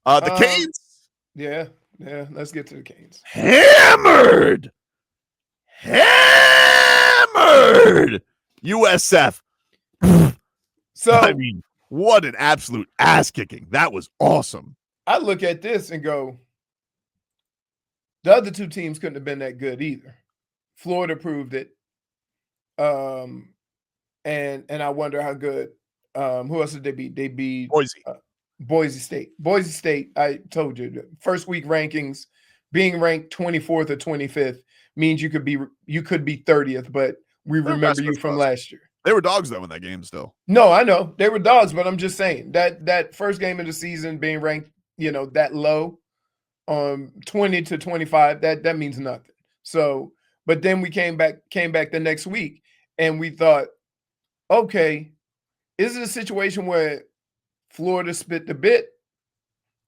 The Canes. Yeah. Let's get to the Canes. Hammered. USF. So I mean, what an absolute ass kicking. That was awesome. I look at this and go, the other two teams couldn't have been that good either. Florida proved it. And I wonder how good. Who else did they beat? They beat Boise State. Boise State, I told you, first week rankings, being ranked 24th or 25th means you could be 30th, but we remember you from last year. They were dogs though in that game still. No, I know. They were dogs, but I'm just saying that first game of the season being ranked, that low, 20 to 25, that means nothing. So, but then we came back the next week and we thought, okay, is it a situation where Florida spit the bit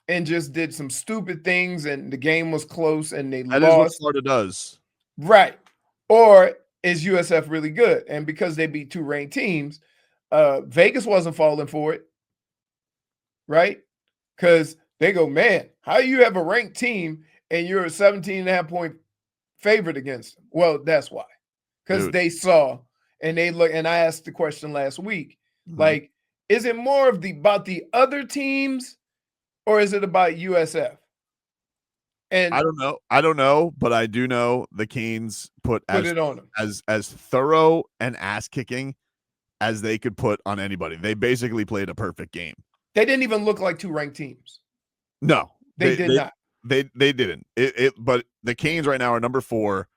and just did some stupid things and the game was close and they lost? That is what Florida does. Right. Or is USF really good? And because they beat two ranked teams, Vegas wasn't falling for it. Right? Because they go, man, how you have a ranked team and you're a 17.5 point favorite against them? Well, that's why. Because they saw and they look, and I asked the question last week, like, is it more of about the other teams or is it about USF? And I don't know, but I do know the Canes put it on them. as thorough and ass kicking as they could put on anybody. They basically played a perfect game. They didn't even look like two ranked teams. No, they did not. They didn't. But the Canes right now are number 4,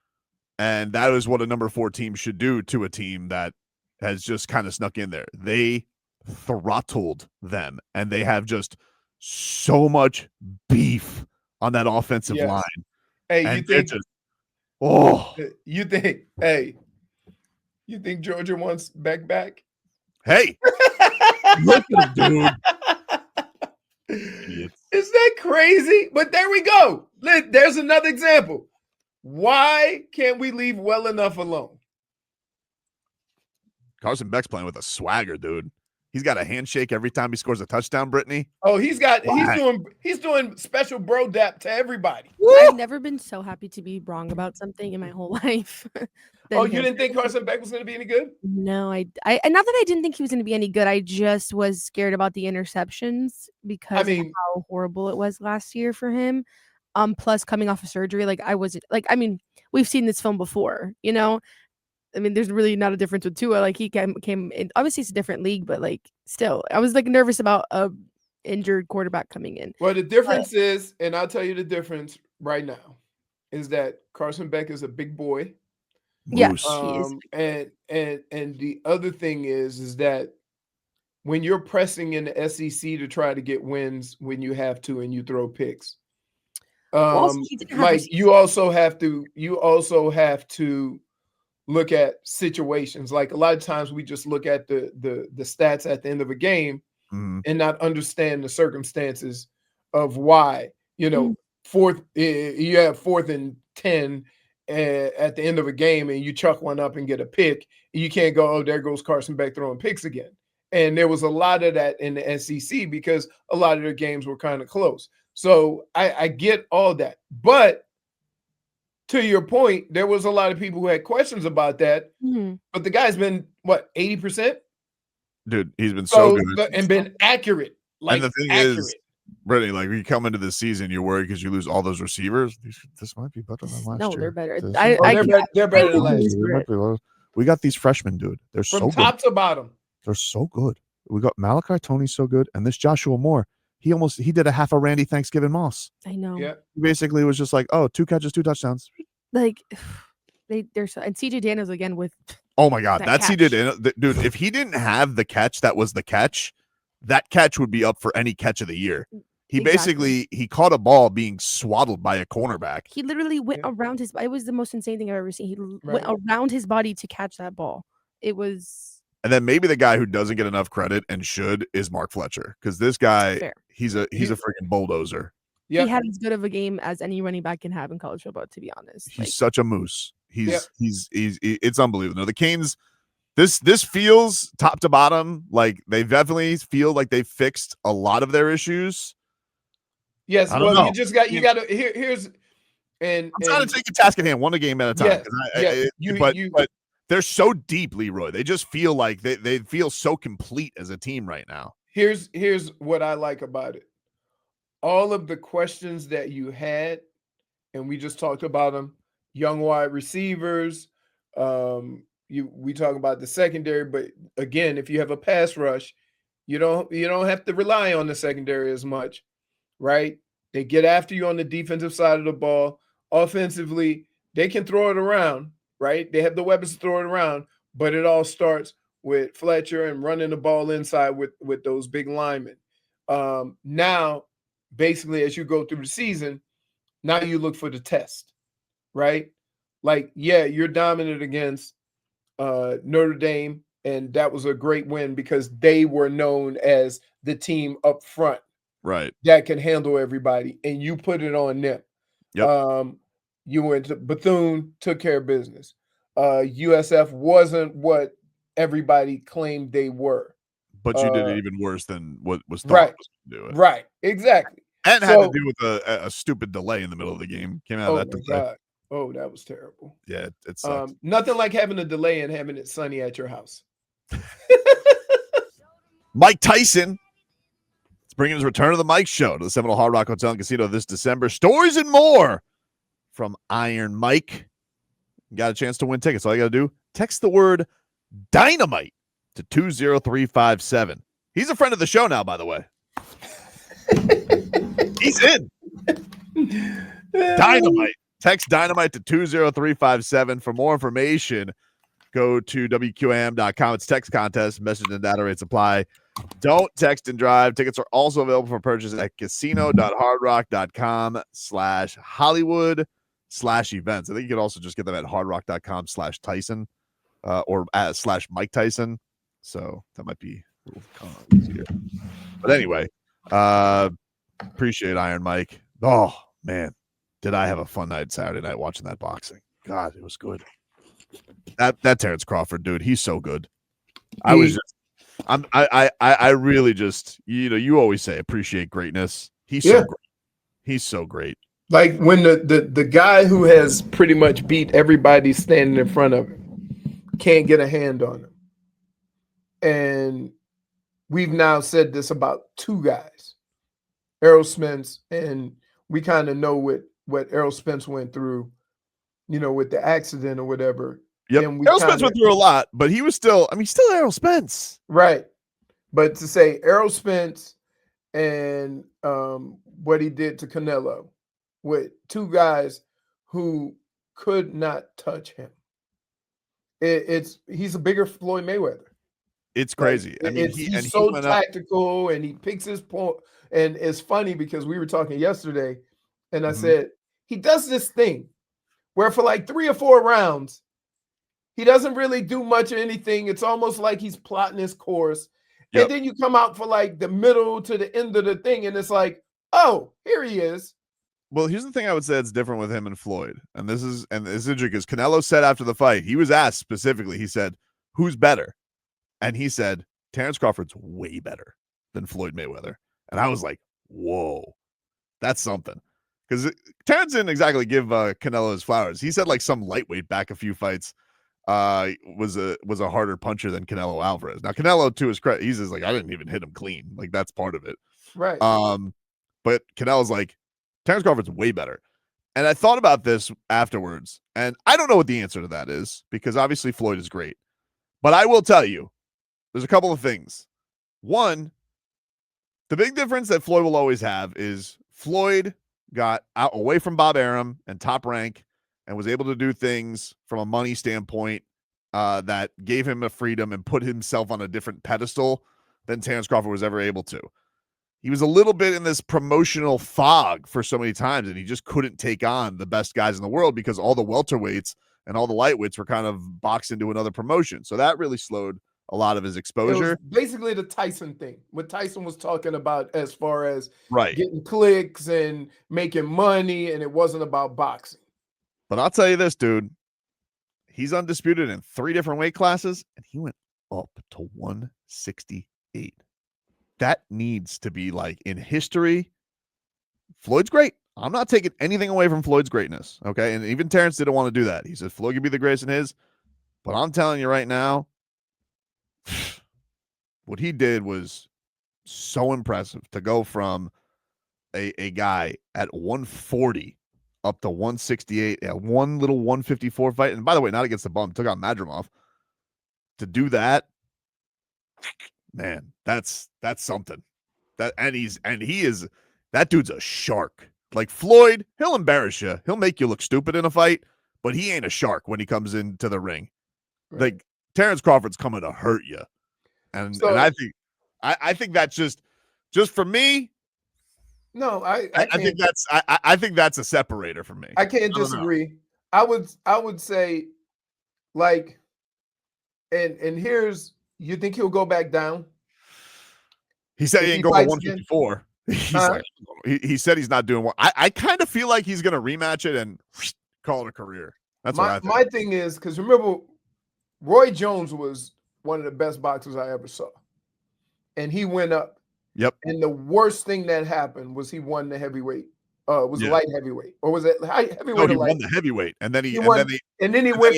and that is what a number 4 team should do to a team that has just kind of snuck in there. They throttled them, and they have just so much beef on that offensive line. Hey, and you think Georgia wants Beck back? Hey, look at him, dude. Is that crazy? But there we go. There's another example. Why can't we leave well enough alone? Carson Beck's playing with a swagger, dude. He's got a handshake every time he scores a touchdown, Brittany. Oh, he's doing special bro dap to everybody. I've never been so happy to be wrong about something in my whole life. Oh, you didn't think Carson Beck was going to be any good? No, I not that I didn't think he was going to be any good. I just was scared about the interceptions because of how horrible it was last year for him. Plus coming off of surgery, we've seen this film before, there's really not a difference with Tua. Like, he came in. Obviously, it's a different league, but still, I was nervous about a injured quarterback coming in. Well, the difference is, and I'll tell you the difference right now, is that Carson Beck is a big boy. Yes, he is. And the other thing is that when you're pressing in the SEC to try to get wins when you have to and you throw picks, you also have to look at situations. Like, a lot of times we just look at the stats at the end of a game and not understand the circumstances of why, you have 4th and 10 at the end of a game and you chuck one up and get a pick. You can't go, oh, there goes Carson Beck throwing picks again. And there was a lot of that in the SEC because a lot of their games were kind of close. So I get all that. But to your point, there was a lot of people who had questions about that. But the guy's been, 80%? Dude, he's been so good. And been accurate. And the thing is, Brittany, when you come into the season, you're worried because you lose all those receivers. This might be better than last year. No, they're better. They're better than last year. We got these freshmen, dude. They're so good. From top to bottom. They're so good. We got Malachi Tony's so good, and this Joshua Moore, he did a half a Randy Thanksgiving Moss. I know. Yeah. He basically was just like, 2 catches, 2 touchdowns. They're so, and CJ Daniels again with. Oh my God, that's CJ Daniels, dude. If he didn't have the catch, that was the catch. That catch would be up for any catch of the year. He basically caught a ball being swaddled by a cornerback. He literally went around his. It was the most insane thing I've ever seen. He went around his body to catch that ball. It was. And then maybe the guy who doesn't get enough credit and should is Mark Fletcher, because this guy, he's a freaking bulldozer. Yep. He had as good of a game as any running back can have in college football, to be honest. He's such a moose. He's it's unbelievable. No, the Canes, this feels top to bottom like they definitely feel like they fixed a lot of their issues. Yes, I don't well, know. you got to here's and I'm trying to take a task at hand, one a game at a time. But they're so deep, Leroy. They just feel like they feel so complete as a team right now. Here's what I like about it. All of the questions that you had, and we just talked about them, young wide receivers. We talk about the secondary, but again, if you have a pass rush, you don't have to rely on the secondary as much, right? They get after you on the defensive side of the ball. Offensively, they can throw it around, right? They have the weapons to throw it around, but it all starts with Fletcher and running the ball inside with those big linemen. Now, basically, as you go through the season, now you look for the test, right? Like, yeah, you're dominant against Notre Dame, and that was a great win because they were known as the team up front, right, that can handle everybody, and you put it on them. Yep. You went to Bethune, took care of business. USF wasn't what everybody claimed they were, but you did it even worse than what was thought right. was to do it. Right, exactly. And had to do with a stupid delay in the middle of the game. Came out of that delay. God. Oh, that was terrible. Yeah, it sucked. Nothing like having a delay and having it sunny at your house. Mike Tyson is bringing his Return of the Mike show to the Seminole Hard Rock Hotel and Casino this December. Stories and more from Iron Mike. You got a chance to win tickets. All you got to do, text the word dynamite to 20357. He's a friend of the show now, by the way. He's in. Dynamite. Text dynamite to 20357. For more information, go to WQAM.com. It's text contest. Message and data rates apply. Don't text and drive. Tickets are also available for purchase at casino.hardrock.com/Hollywood/events. I think you could also just get them at hardrock.com/Tyson or /Mike Tyson. So that might be a little easier. But anyway, appreciate Iron Mike. Oh, man. Did I have a fun night Saturday night watching that boxing? God, it was good. That Terence Crawford dude, he's so good. I really just, you always say appreciate greatness. He's so great. He's so great. Like when the guy who has pretty much beat everybody standing in front of him can't get a hand on him. And we've now said this about two guys, Errol Spence, and we kind of know what Errol Spence went through, with the accident or whatever. Yep. Errol Spence went through a lot, but he was still Errol Spence. Right. But to say Errol Spence and what he did to Canelo with two guys who could not touch him. He's a bigger Floyd Mayweather. It's crazy. Like, he's so tactical and he picks his point. And it's funny because we were talking yesterday and I said, he does this thing where for like 3 or 4 rounds, he doesn't really do much of anything. It's almost like he's plotting his course. Yep. And then you come out for like the middle to the end of the thing. And it's like, oh, here he is. Well, here's the thing I would say that's different with him and Floyd. And this is interesting because Canelo said after the fight, he was asked specifically, he said, who's better? And he said, Terence Crawford's way better than Floyd Mayweather. And I was like, whoa, that's something. Because Terence didn't exactly give Canelo his flowers. He said like some lightweight back a few fights was a harder puncher than Canelo Alvarez. Now Canelo, to his credit, he's just like, I didn't even hit him clean. Like that's part of it. Right. But Canelo's like, Terence Crawford's way better. And I thought about this afterwards, and I don't know what the answer to that is because obviously Floyd is great. But I will tell you, there's a couple of things. One, the big difference that Floyd will always have is Floyd got out away from Bob Arum and Top Rank and was able to do things from a money standpoint that gave him a freedom and put himself on a different pedestal than Terence Crawford was ever able to. He was a little bit in this promotional fog for so many times, and he just couldn't take on the best guys in the world because all the welterweights and all the lightweights were kind of boxed into another promotion. So that really slowed a lot of his exposure. It was basically the Tyson thing, what Tyson was talking about as far as getting clicks and making money, and it wasn't about boxing. But I'll tell you this, dude. He's undisputed in 3 different weight classes, and he went up to 168. That needs to be like in history Floyd's great. I'm not taking anything away from Floyd's greatness. Okay. And even Terence didn't want to do that. He said Floyd could be the greatest in his. But I'm telling you right now, what he did was so impressive to go from a guy at 140 up to 168, one little 154 fight. And by the way, not against the bum, took out Madrimov. To do that, man, that's something. That dude's a shark. Like Floyd, he'll embarrass you. He'll make you look stupid in a fight, but he ain't a shark when he comes into the ring. Right. Like Terence Crawford's coming to hurt you. And I think that's just for me. No, I think that's a separator for me. I can't disagree. I would say, like, and here's, you think he'll go back down? He said he ain't going to 154. He's like, he said he's not doing well. I kind of feel like he's going to rematch it and call it a career. That's what I think. My thing is, because remember, Roy Jones was one of the best boxers I ever saw, and he went up. Yep. And the worst thing that happened was he won the heavyweight. Light heavyweight, or was it heavyweight? No, he won the heaveweight, and then he went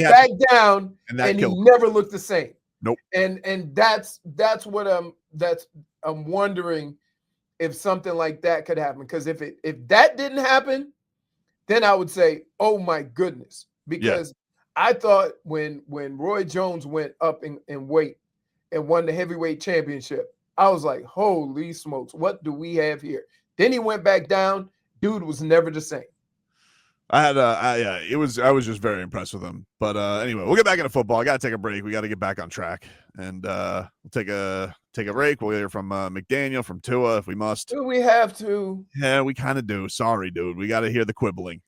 back down, and he never looked the same. Nope. And that's what I'm wondering if something like that could happen. Because if that didn't happen, then I would say, oh my goodness, because I thought when Roy Jones went up in weight and won the heavyweight championship, I was like, holy smokes, what do we have here? Then he went back down. Dude was never the same. I was just very impressed with him. But anyway, we'll get back into football. I got to take a break. We got to get back on track, and we'll take a break. We'll hear from McDaniel, from Tua if we must. Do we have to? Yeah, we kind of do. Sorry, dude. We got to hear the quibbling.